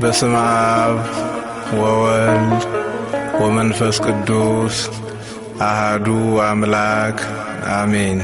በስመ አብ ወወልድ ወመንፈስ ቅዱስ አሐዱ አምላክ አሜን።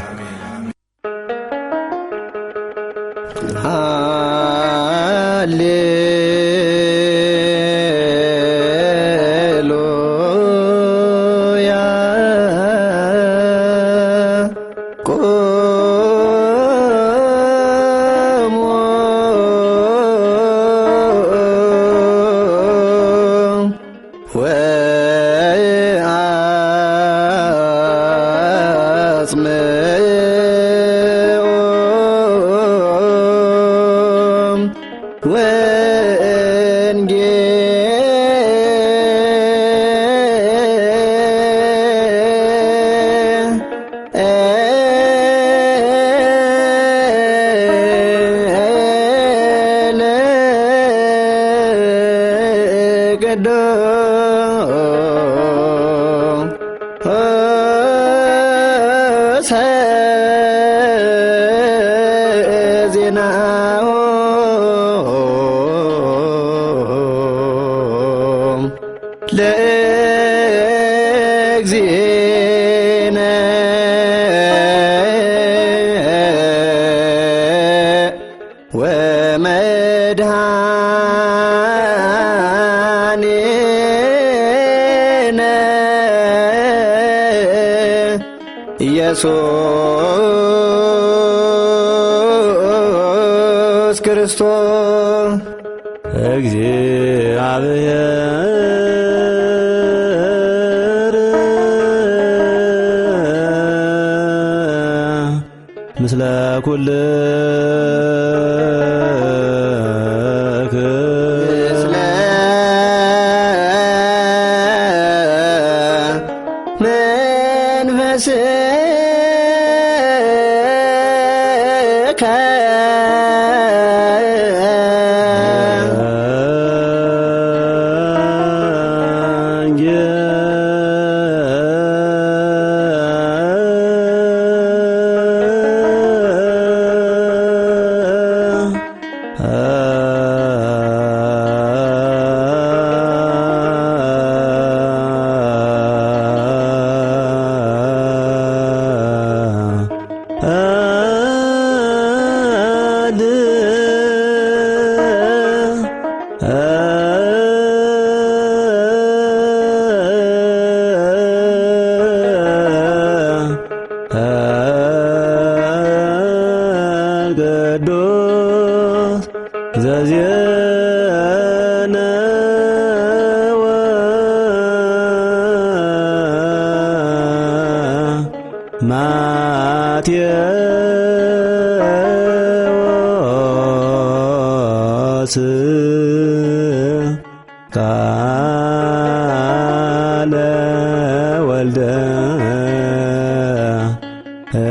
ኢየሱስ ክርስቶስ እግዚአብሔር ምስለ ኩልክሙ ማቴዎስ ቃለ ወልደ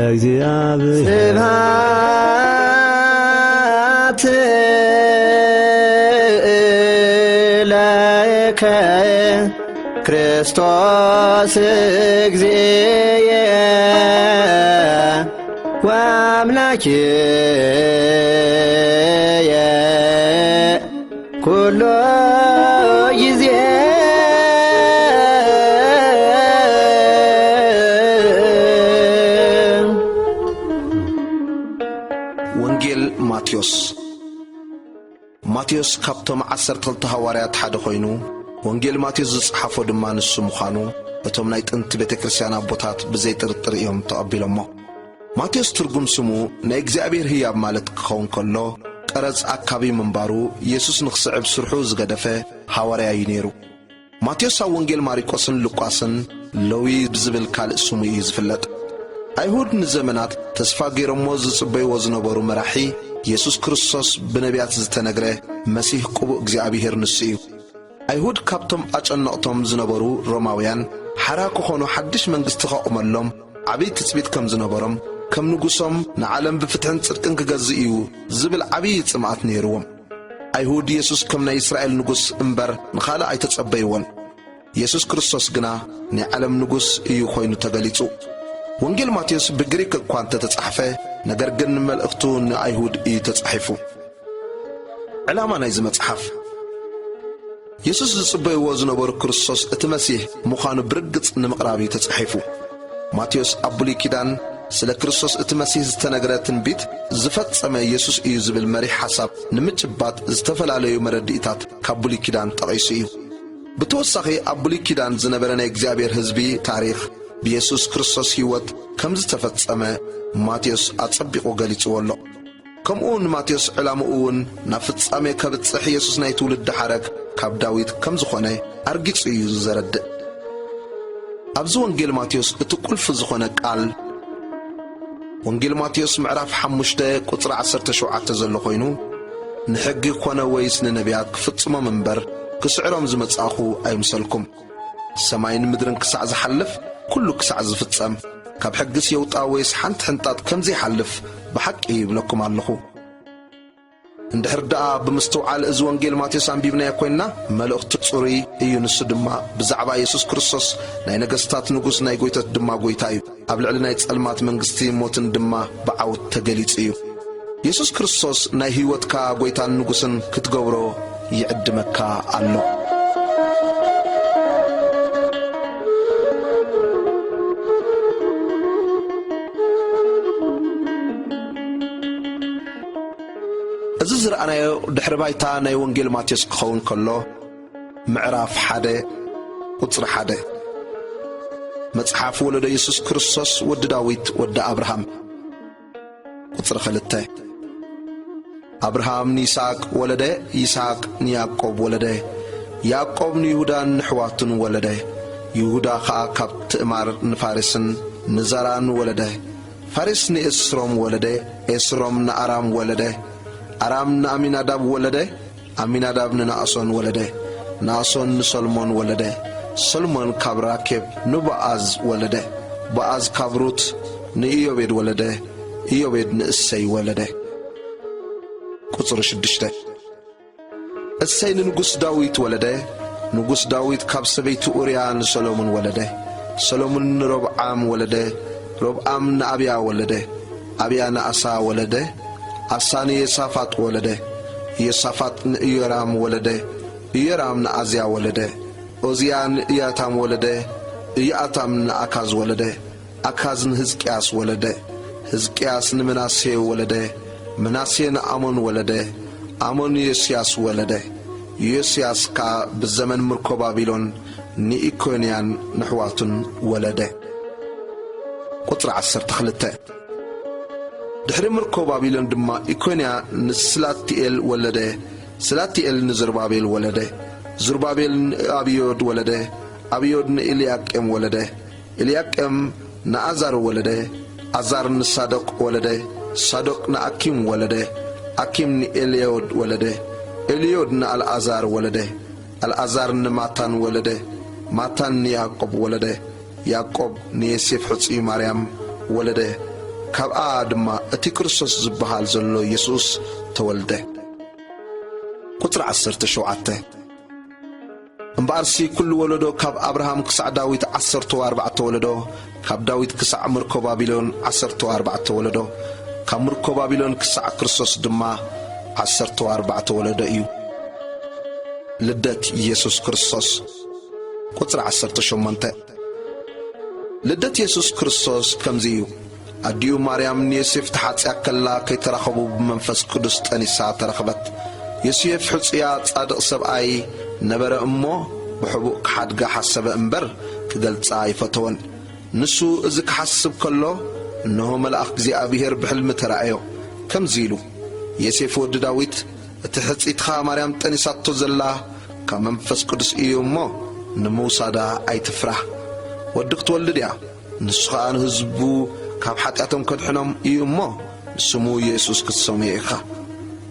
እግዚአብሔር ስብሐት ለከ ክርስቶስ እግዚእየ ወአምላክየ ኩሎ ጊዜ ወንጌል ማቴዎስ ካብቶም 12 ሐዋርያት ሓደ ኮይኑ ወንጌል ማቴዎስ ዝጽሓፎ ድማ ንሱ ምዃኑ እቶም ናይ ጥንቲ ቤተክርስቲያን አቦታት ብዘይጥርጥር እዮም ተቐቢሎሞ። ማቴዎስ ትርጉም ስሙ ናይ እግዚአብሔር ህያብ ማለት ክኸውን ከሎ ቀረጽ አካቢ መንባሩ ኢየሱስ ንኽስዕብ ስርሑ ዝገደፈ ሐዋርያ እዩ ነይሩ። ማቴዎስ ኣብ ወንጌል ማርቆስን ሉቃስን ለዊ ብዝብል ካልእ ስሙ እዩ ዝፍለጥ። አይሁድ ንዘመናት ተስፋ ገይሮሞ ዝጽበይዎ ዝነበሩ መራሒ ኢየሱስ ክርስቶስ ብነቢያት ዝተነግረ መሲሕ ቅቡእ እግዚአብሔር ንሱ እዩ። አይሁድ ካብቶም አጨነቕቶም ዝነበሩ ሮማውያን ሓራ ክኾኑ ሓድሽ መንግስቲ ከቁመሎም ዓብይ ትጽቢት ከም ዝነበሮም ከም ንጉሶም ንዓለም ብፍትሕን ጽድቅን ክገዝእ እዩ ዝብል ዓብይ ጽምዓት ነይርዎም። አይሁድ ኢየሱስ ከም ናይ እስራኤል ንጉስ እምበር ንኻልእ ኣይተጸበይዎን። ኢየሱስ ክርስቶስ ግና ናይ ዓለም ንጉስ እዩ ኮይኑ ተገሊጹ። ወንጌል ማቴዎስ በግሪክ እኳ ተጻሕፈ ነገር ግን መልእኽቱ ንአይሁድ እዩ ተጻሒፉ። ዕላማ ናይዚ መጽሓፍ ኢየሱስ ዝጽበይዎ ዝነበሩ ክርስቶስ እቲ መሲሕ ምዃኑ ብርግጽ ንምቕራብ ተጻሒፉ። ማቴዎስ ኣብ ብሉይ ኪዳን ስለ ክርስቶስ እቲ መሲሕ ዝተነገረ ትንቢት ዝፈጸመ ኢየሱስ እዩ ዝብል መሪሕ ሓሳብ ንምጭባጥ ዝተፈላለዩ መረድኢታት ካብ ብሉይ ኪዳን ጠቒሱ እዩ። ብተወሳኺ ኣብ ብሉይ ኪዳን ዝነበረ ናይ እግዚኣብሔር ህዝቢ ታሪኽ ብኢየሱስ ክርስቶስ ሕይወት ከም ዝተፈጸመ ማቴዎስ ኣጸቢቑ ገሊጽዎ ኣሎ። ከምኡውን ማቴዎስ ዕላምኡ እውን ናብ ፍጻሜ ከብጽሕ ኢየሱስ ናይ ትውልዲ ሓረግ ካብ ዳዊት ከም ዝኾነ ኣርጊጹ እዩ ዝዘረድእ። ኣብዚ ወንጌል ማቴዎስ እቲ ቁልፊ ዝኾነ ቃል ወንጌል ማቴዎስ ምዕራፍ 5 ቁጽሪ 17 ዘሎ ኮይኑ ንሕጊ ኮነ ወይስ ንነቢያት ክፍጽሞም እምበር ክስዕሮም ዝመጻኹ ኣይምሰልኩም። ሰማይን ምድርን ክሳዕ ዝሓልፍ ኩሉ ክሳዕ ዝፍጸም ካብ ሕጊስ የውጣ ወይስ ሓንቲ ሕንጣጥ ከም ዘይሓልፍ ብሓቂ ይብለኩም ኣለኹ። እንድሕር ደኣ ብምስትውዓል እዚ ወንጌል ማቴዎስ ኣንቢብናዮ ኮይንና መልእኽቲ ጽሩይ እዩ። ንሱ ድማ ብዛዕባ ኢየሱስ ክርስቶስ ናይ ነገሥታት ንጉሥ ናይ ጐይቶት ድማ ጐይታ እዩ። ኣብ ልዕሊ ናይ ጸልማት መንግሥቲ ሞትን ድማ ብዓወት ተገሊጹ እዩ። ኢየሱስ ክርስቶስ ናይ ሕይወትካ ጐይታን ንጉሥን ክትገብሮ ይዕድመካ ኣሎ። እዚ ዝረኣናዮ ድሕሪ ባይታ ናይ ወንጌል ማቴዎስ ክኸውን ከሎ ምዕራፍ 1 ቁጽሪ 1 መጽሓፍ ወለዶ ኢየሱስ ክርስቶስ ወዲ ዳዊት ወዲ አብርሃም ቁጽሪ 2 አብርሃም ንይስሐቅ ወለደ፣ ይስሐቅ ንያዕቆብ ወለደ፣ ያዕቆብ ንይሁዳን ንሕዋቱን ወለደ፣ ይሁዳ ኸዓ ካብ ትዕማር ንፋሬስን ንዘራን ወለደ፣ ፋሬስ ንኤስሮም ወለደ፣ ኤስሮም ንአራም ወለደ፣ አራም ንአሚናዳብ ወለደ፣ አሚናዳብ ንናአሶን ወለደ፣ ናአሶን ንሰልሞን ወለደ፣ ሰልሞን ካብ ራኬብ ንቦአዝ ወለደ፣ ቦአዝ ካብ ሩት ንኢዮቤድ ወለደ፣ ኢዮቤድ ንእሰይ ወለደ። ቁጽሪ 6 እሰይ ንንጉሥ ዳዊት ወለደ፣ ንጉሥ ዳዊት ካብ ሰበይቲ ኡርያ ንሰሎሞን ወለደ፣ ሰሎሞን ንሮብዓም ወለደ፣ ሮብዓም ንአብያ ወለደ፣ አብያ ንአሳ ወለደ፣ አሳ ንየሳፋጥ ወለደ፣ የሳፋጥ ንኢዮራም ወለደ፣ ኢዮራም ንአዝያ ወለደ፣ ኦዝያ ንኢያታም ወለደ፣ ኢያታም ንአካዝ ወለደ፣ አካዝ ንሕዝቅያስ ወለደ፣ ሕዝቅያስ ንምናሴ ወለደ፣ ምናሴ ንአሞን ወለደ፣ አሞን ዮስያስ ወለደ፣ ዮስያስ ካ ብዘመን ምርኮ ባቢሎን ንኢኮንያን ንሕዋቱን ወለደ። ቁጽሪ 12 ድሕሪ ምርኮ ባቢሎን ድማ ኢኮንያ ንስላቲኤል ወለደ፣ ስላቲኤል ንዝርባቤል ወለደ፣ ዝርባቤል ንአብዮድ ወለደ፣ አብዮድ ንኤልያቄም ወለደ፣ ኤልያቄም ንአዛር ወለደ፣ አዛር ንሳዶቅ ወለደ፣ ሳዶቅ ንአኪም ወለደ፣ አኪም ንኤልዮድ ወለደ፣ ኤልዮድ ንአልዓዛር ወለደ፣ አልዓዛር ንማታን ወለደ፣ ማታን ንያዕቆብ ወለደ፣ ያዕቆብ ንዮሴፍ ሕፂ ማርያም ወለደ፣ ካብኣ ድማ እቲ ክርስቶስ ዝበሃል ዘሎ ኢየሱስ ተወልደ። ቁጽሪ 17 እምበኣርሲ ኩሉ ወለዶ ካብ አብርሃም ክሳዕ ዳዊት 14 ወለዶ፣ ካብ ዳዊት ክሳዕ ምርኮ ባቢሎን 14 ወለዶ፣ ካብ ምርኮ ባቢሎን ክሳዕ ክርስቶስ ድማ 14 ወለዶ እዩ። ልደት ኢየሱስ ክርስቶስ ቁጽሪ 18 ልደት ኢየሱስ ክርስቶስ ከምዚ እዩ። ኣዲኡ ማርያም ንዮሴፍ ተሓጽያ ከላ ከይተራኸቡ ብመንፈስ ቅዱስ ጠኒሳ ተረኸበት። ዮሴፍ ሕጽያ ጻድቕ ሰብኣይ ነበረ እሞ ብሕቡእ ክሓድጋ ሓሰበ እምበር ክገልጻ ይፈተወን። ንሱ እዚ ክሓስብ ከሎ እነሆ መልአኽ እግዚኣብሔር ብሕልሚ ተራእዮ ከምዚ ኢሉ፣ ዮሴፍ ወዲ ዳዊት እቲ ሕጺትኻ ማርያም ጠኒሳቶ ዘላ ካብ መንፈስ ቅዱስ እዩ እሞ ንምውሳዳ ኣይትፍራህ። ወዲ ክትወልድ እያ፣ ንሱ ኸዓ ንህዝቡ ካብ ሓጢኣቶም ከድሕኖም እዩ እሞ ስሙ ኢየሱስ ክትሰምዮ ኢኻ።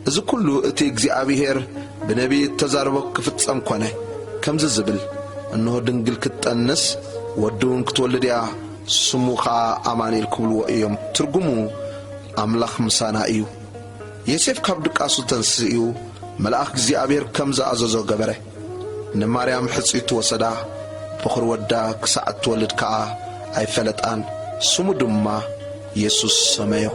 እዚ ኩሉ እቲ እግዚኣብሔር ብነቢይ ተዛርቦ ክፍጸም ኮነ። ከምዚ ዝብል እነሆ ድንግል ክትጠንስ ወድውን ክትወልድ እያ፣ ስሙ ኸዓ ኣማኑኤል ክብልዎ እዮም። ትርጉሙ ኣምላኽ ምሳና እዩ። ዮሴፍ ካብ ድቃሱ ተንስኡ መልአኽ እግዚኣብሔር ከም ዝኣዘዞ ገበረ። ንማርያም ሕፂቱ ወሰዳ በኽሪ ወዳ ክሳዕ እትወልድ ከዓ ኣይፈለጣን። ስሙ ድማ ኢየሱስ ሰመዮ።